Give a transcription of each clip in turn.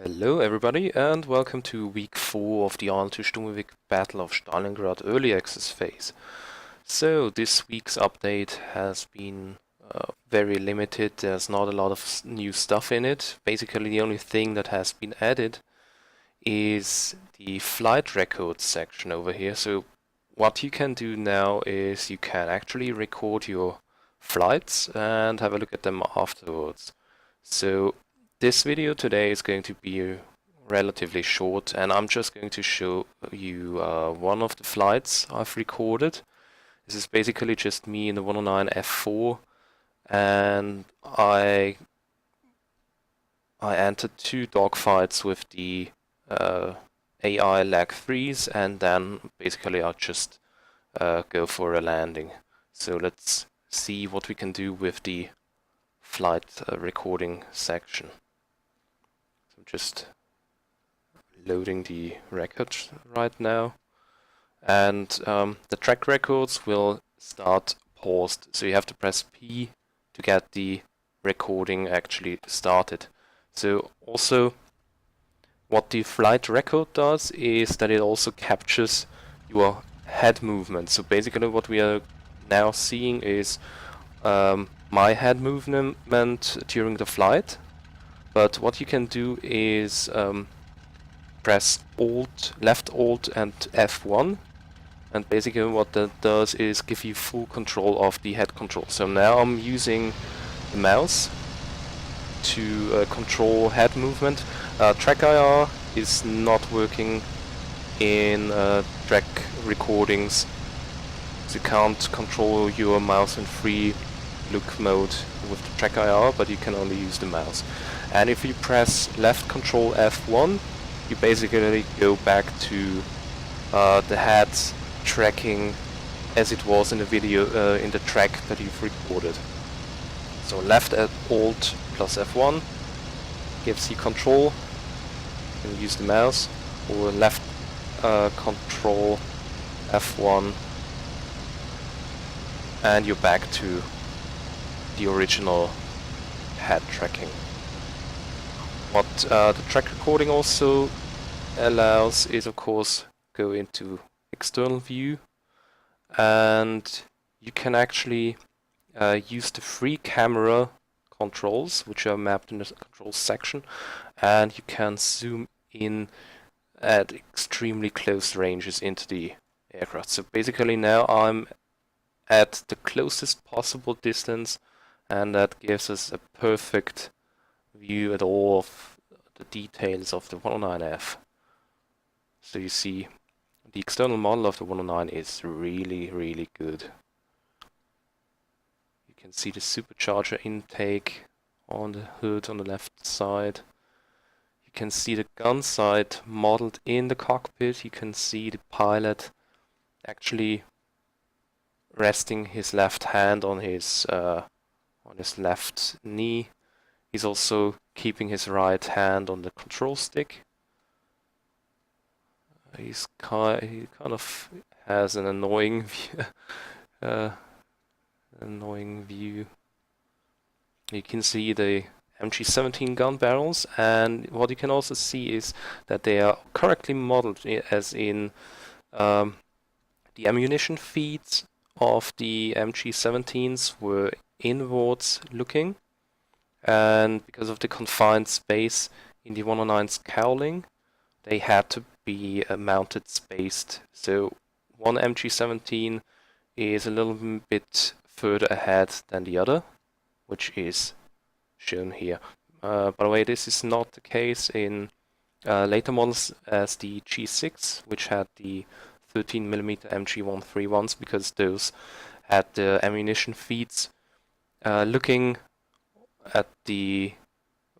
Hello everybody and welcome to week 4 of the IL-2 Battle of Stalingrad early access phase. So this week's update has been very limited. There's not a lot of new stuff in it. Basically the only thing that has been added is the flight records section over here. So what you can do now is you can actually record your flights and have a look at them afterwards. So this video today is going to be relatively short, and I'm just going to show you one of the flights I've recorded. This is basically just me in the 109 F4, and I entered 2 dogfights with the AI lag 3s, and then basically I'll just go for a landing. So let's see what we can do with the flight recording section. So just loading the record right now, and the track records will start paused, so you have to press P to get the recording actually started. So also what the flight record does is that it also captures your head movement. So basically what we are now seeing is my head movement during the flight, but what you can do is press left Alt and F1, and basically what that does is give you full control of the head control. So now I'm using the mouse to control head movement. Track IR is not working in track recordings. So you can't control your mouse in free look mode with the track IR, but you can only use the mouse. And if you press left control F1, you basically go back to the head tracking as it was in the video, in the track that you've recorded. So left Alt plus F1 gives you control. You can use the mouse, or left control F1, and you're back to the original head tracking. What the track recording also allows is, of course, go into external view, and you can actually use the free camera controls, which are mapped in the controls section, and you can zoom in at extremely close ranges into the aircraft. So basically now I'm at the closest possible distance, and that gives us a perfect view at all of the details of the 109F. So you see the external model of the 109 is really good. You can see the supercharger intake on the hood on the left side. You can see the gun sight modeled in the cockpit. You can see the pilot actually resting his left hand on his left knee. He's also keeping his right hand on the control stick. He kind of has an annoying view. You can see the MG17 gun barrels, and what you can also see is that they are correctly modeled, as in the ammunition feeds of the MG17s were inwards looking, and because of the confined space in the 109's cowling, they had to be mounted spaced. So one MG17 is a little bit further ahead than the other, which is shown here. By the way, this is not the case in later models as the G6, which had the 13mm MG131s, because those had the ammunition feeds looking at the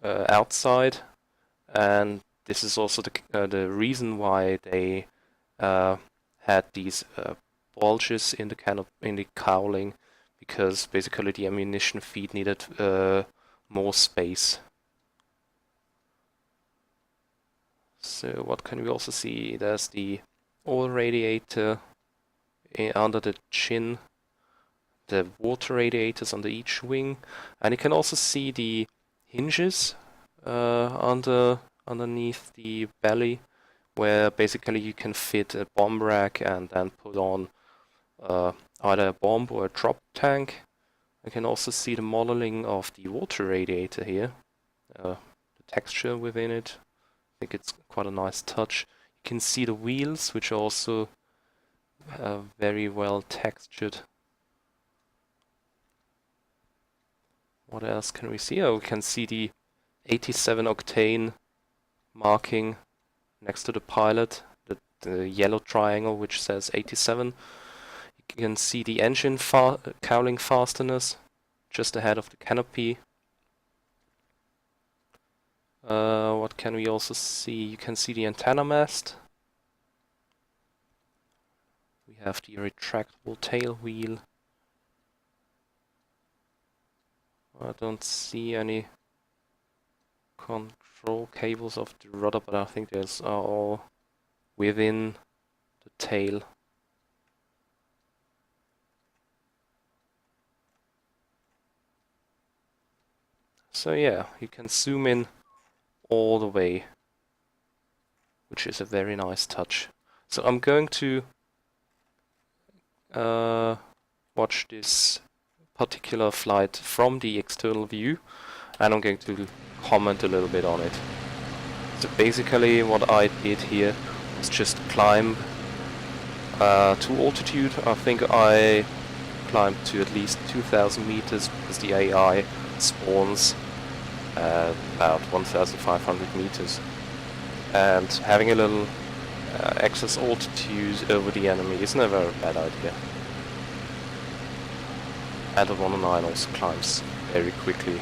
outside, and this is also the reason why they had these bulges in the cowling, because basically the ammunition feed needed more space. So what can we also see? There's the oil radiator under the chin, the water radiators under each wing, and you can also see the hinges under underneath the belly, where basically you can fit a bomb rack and then put on either a bomb or a drop tank. I can also see the modeling of the water radiator here, the texture within it. I think it's quite a nice touch. You can see the wheels, which are also very well textured. What else can we see? Oh, we can see the 87 octane marking next to the pilot, the yellow triangle which says 87. You can see the engine cowling fasteners just ahead of the canopy. What can we also see? You can see the antenna mast. We have the retractable tail wheel. I don't see any control cables of the rudder, but I think those are all within the tail. So yeah, you can zoom in all the way, which is a very nice touch. So I'm going to watch this particular flight from the external view, and I'm going to comment a little bit on it. So basically what I did here was just climb to altitude. I think I climbed to at least 2,000 meters because the AI spawns at about 1,500 meters. And having a little excess altitude over the enemy isn't a very bad idea. And the 109 also climbs very quickly.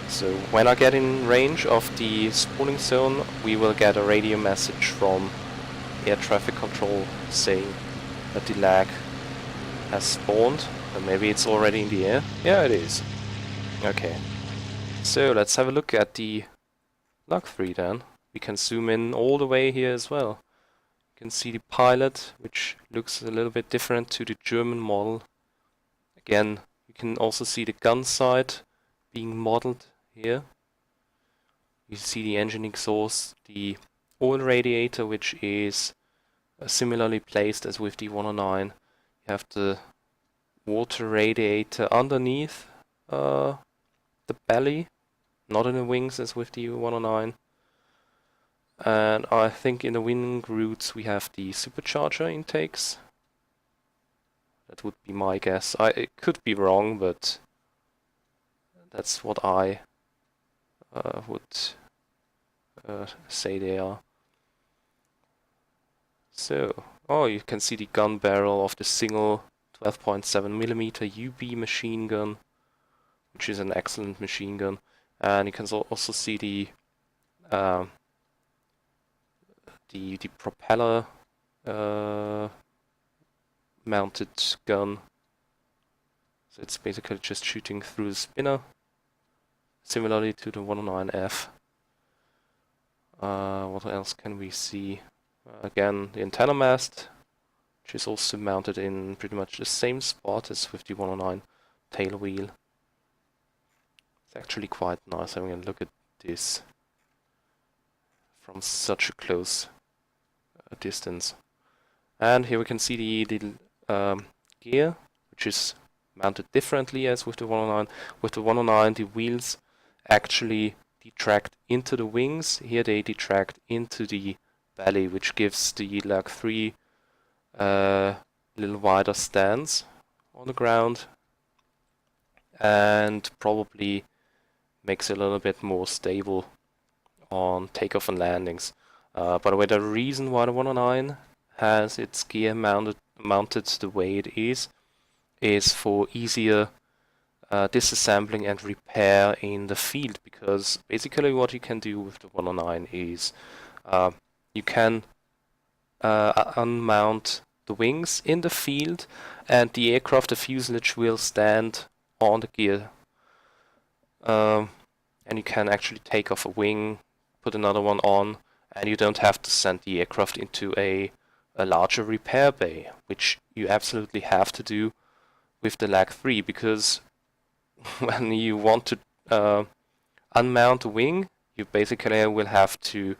So when I get in range of the spawning zone, we will get a radio message from air traffic control saying that the lag has spawned, and maybe it's already in the air. Yeah, it is. Okay. So let's have a look at the Lag 3 then. We can zoom in all the way here as well. You can see the pilot, which looks a little bit different to the German model. Again, you can also see the gun sight being modeled here. You see the engine exhaust, the oil radiator, which is similarly placed as with the 109. You have the water radiator underneath the belly, not in the wings as with the 109. And I think in the wing roots we have the supercharger intakes. That would be my guess. It could be wrong, but that's what I would say they are. So, oh, you can see the gun barrel of the single 12.7mm UB machine gun, which is an excellent machine gun. And you can also see the propeller mounted gun. So it's basically just shooting through the spinner, similarly to the 109F. What else can we see? Again, the antenna mast, which is also mounted in pretty much the same spot as with the 109 tail wheel. It's actually quite nice having a look at this from such a close distance. And here we can see the gear, which is mounted differently as with the 109. With the 109, the wheels actually detract into the wings. Here they detract into the belly, which gives the Lag 3 a little wider stance on the ground and probably makes it a little bit more stable on takeoff and landings. By the way, the reason why the 109 has its gear mounted the way it is for easier disassembling and repair in the field, because basically what you can do with the 109 is you can unmount the wings in the field, and the aircraft, the fuselage, will stand on the gear. And you can actually take off a wing, put another one on, and you don't have to send the aircraft into a larger repair bay, which you absolutely have to do with the Lag 3, because when you want to unmount a wing, you basically will have to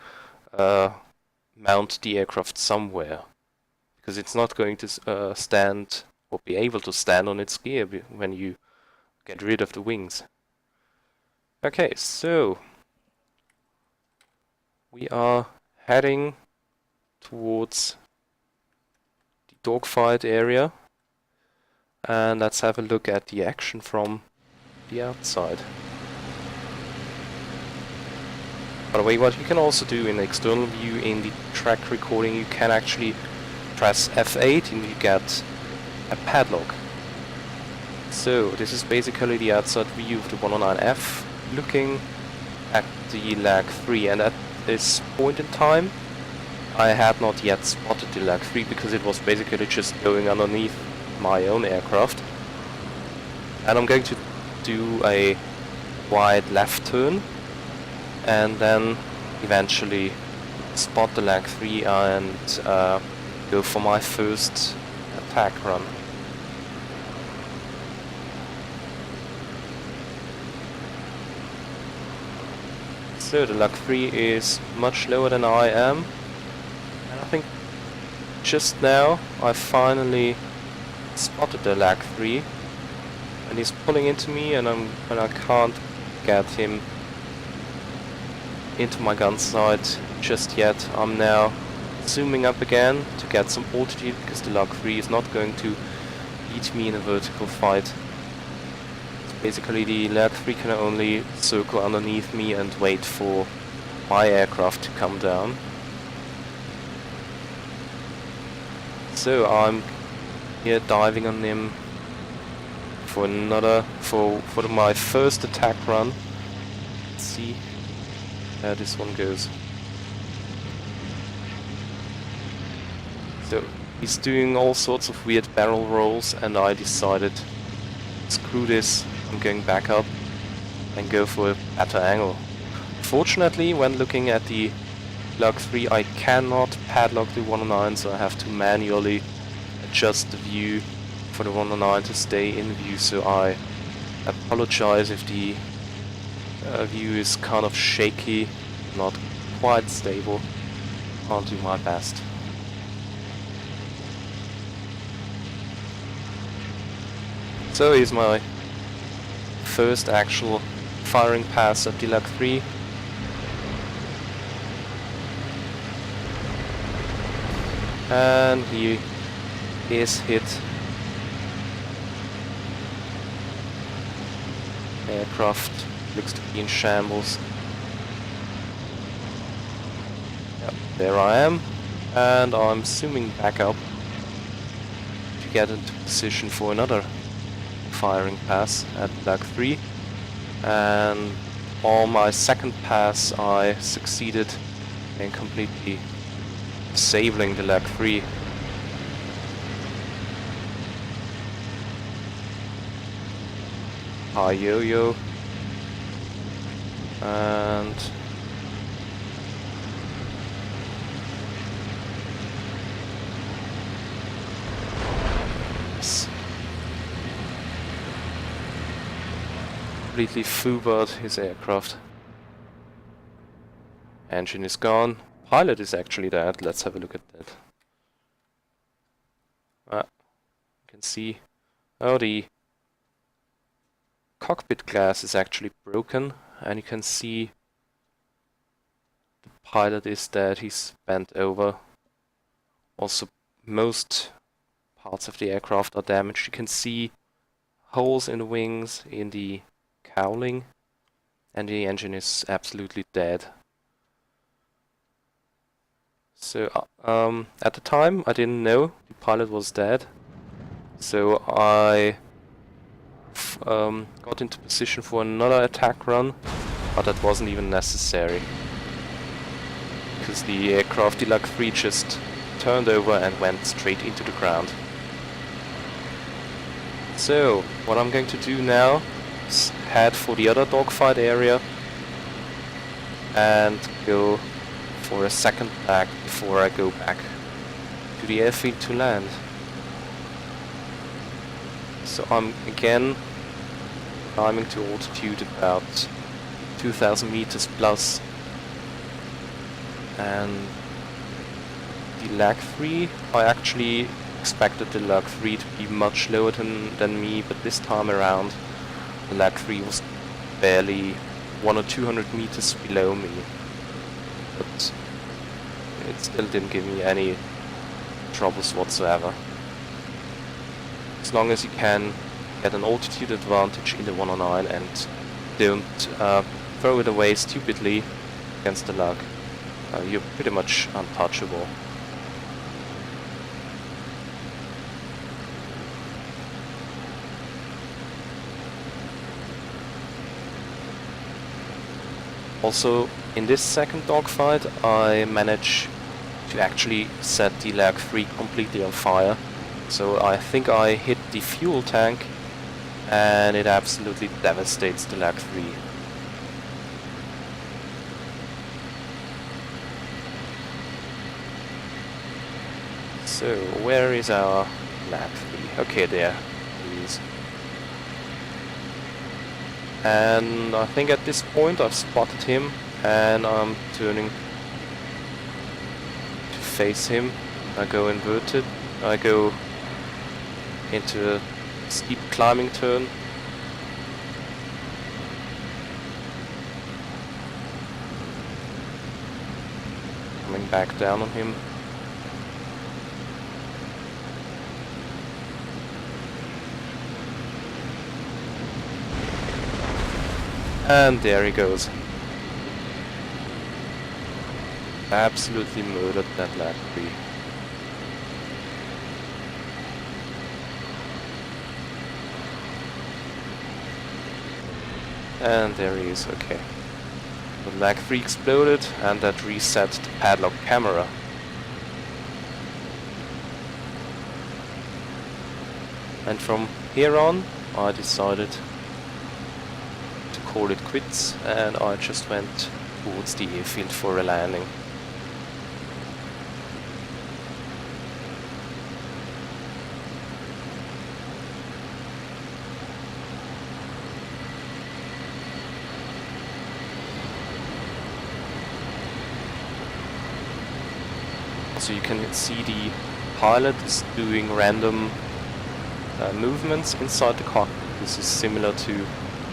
mount the aircraft somewhere, because it's not going to stand or be able to stand on its gear when you get rid of the wings. Okay, so we are heading towards the dogfight area, and let's have a look at the action from the outside. By the way, what you can also do in the external view in the track recording, you can actually press F8 and you get a padlock. So this is basically the outside view of the 109F looking at the lag 3, and at this point in time I had not yet spotted the lag 3 because it was basically just going underneath my own aircraft. And I'm going to do a wide left turn and then eventually spot the lag 3 and go for my first attack run. So the lag 3 is much lower than I am, and I think just now I finally spotted the lag 3, and he's pulling into me, and I can't get him into my gun sight just yet. I'm now zooming up again to get some altitude because the lag 3 is not going to beat me in a vertical fight. Basically the lag 3 can only circle underneath me and wait for my aircraft to come down. So I'm here diving on him for my first attack run. Let's see how this one goes. So he's doing all sorts of weird barrel rolls, and I decided, screw this, I'm going back up and go for a better angle. Fortunately, when looking at the lag 3, I cannot padlock the 109, so I have to manually adjust the view for the 109 to stay in view, so I apologize if the view is kind of shaky, not quite stable. I'll do my best. So here's my first actual firing pass at the lag 3. And he is hit. Aircraft looks to be in shambles. Yep, there I am, and I'm zooming back up to get into position for another firing pass at lag 3, and on my second pass I succeeded in completely disabling the lag 3. High yo-yo, and completely foobarred his aircraft. Engine is gone. Pilot is actually dead. Let's have a look at that. You can see, oh, the cockpit glass is actually broken, and you can see the pilot is dead. He's bent over. Also, most parts of the aircraft are damaged. You can see holes in the wings, in the cowling, and the engine is absolutely dead. So at the time I didn't know the pilot was dead, so I got into position for another attack run, but that wasn't even necessary because the aircraft, the lag 3, just turned over and went straight into the ground. So what I'm going to do now is head for the other dogfight area and go for a second lag before I go back to the airfield to land. So I'm again climbing to altitude about 2000 meters plus, and the lag 3, I actually expected the lag 3 to be much lower than me, but this time around the lag 3 was barely 100 or 200 meters below me, but it still didn't give me any troubles whatsoever. As long as you can get an altitude advantage in the 109 and don't throw it away stupidly against the lag, you're pretty much untouchable. Also, in this second dogfight, I managed to actually set the lag 3 completely on fire. So I think I hit the fuel tank and it absolutely devastates the lag 3. So, where is our lag 3? Okay, there he is. And I think at this point I've spotted him and I'm turning to face him. I go inverted, I go into a steep climbing turn. Coming back down on him. And there he goes. Absolutely murdered that lag 3. And there he is, okay. The lag 3 exploded and that reset the padlock camera. And from here on I decided to call it quits and I just went towards the airfield for a landing. So you can see the pilot is doing random movements inside the cockpit. This is similar to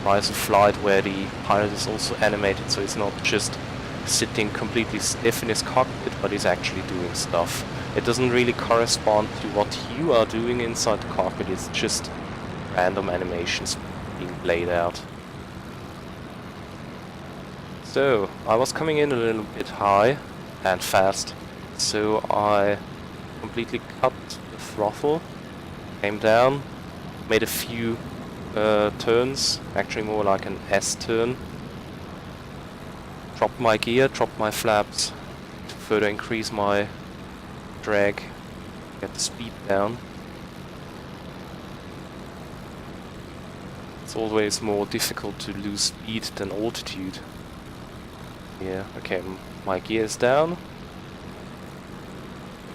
Rise of Flight, where the pilot is also animated, so it's not just sitting completely stiff in his cockpit, but he's actually doing stuff. It doesn't really correspond to what you are doing inside the cockpit, it's just random animations being played out. So, I was coming in a little bit high and fast, so I completely cut the throttle, came down, made a few turns, actually more like an S turn, dropped my gear, dropped my flaps to further increase my drag, get the speed down. It's always more difficult to lose speed than altitude. Yeah, okay, my gear is down,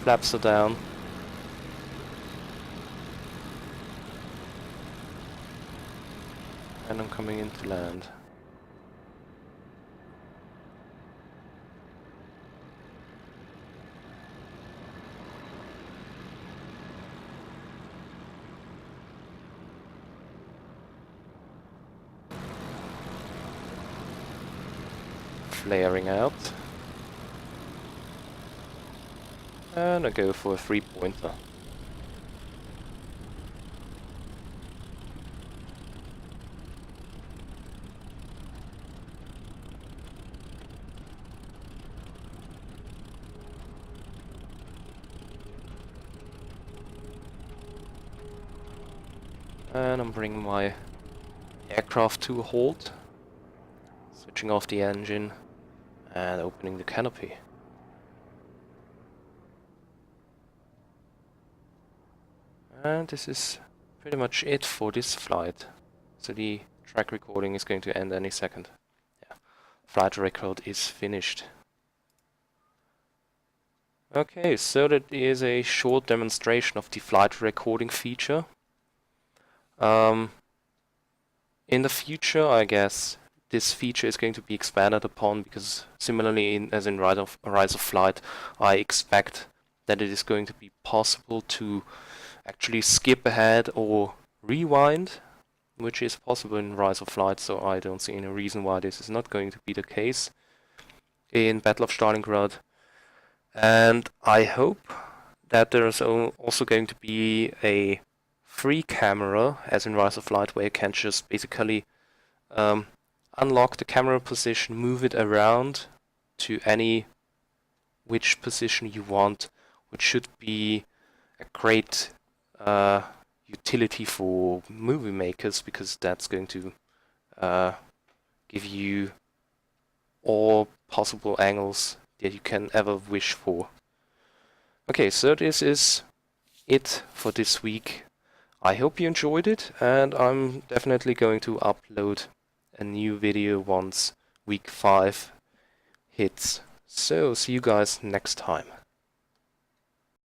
flaps are down. And I'm coming in to land. Flaring out. And I go for a 3-pointer. And I'm bringing my aircraft to a halt, switching off the engine and opening the canopy. And this is pretty much it for this flight. So the track recording is going to end any second. Yeah, flight record is finished. Okay, so that is a short demonstration of the flight recording feature. In the future, I guess this feature is going to be expanded upon, because similarly as in Rise of Flight, I expect that it is going to be possible to actually skip ahead or rewind, which is possible in Rise of Flight, so I don't see any reason why this is not going to be the case in Battle of Stalingrad. And I hope that there's also going to be a free camera, as in Rise of Flight, where you can just basically unlock the camera position, move it around to any which position you want, which should be a great utility for movie makers, because that's going to give you all possible angles that you can ever wish for. Okay, so this is it for this week. I hope you enjoyed it, and I'm definitely going to upload a new video once week 5 hits. So, see you guys next time.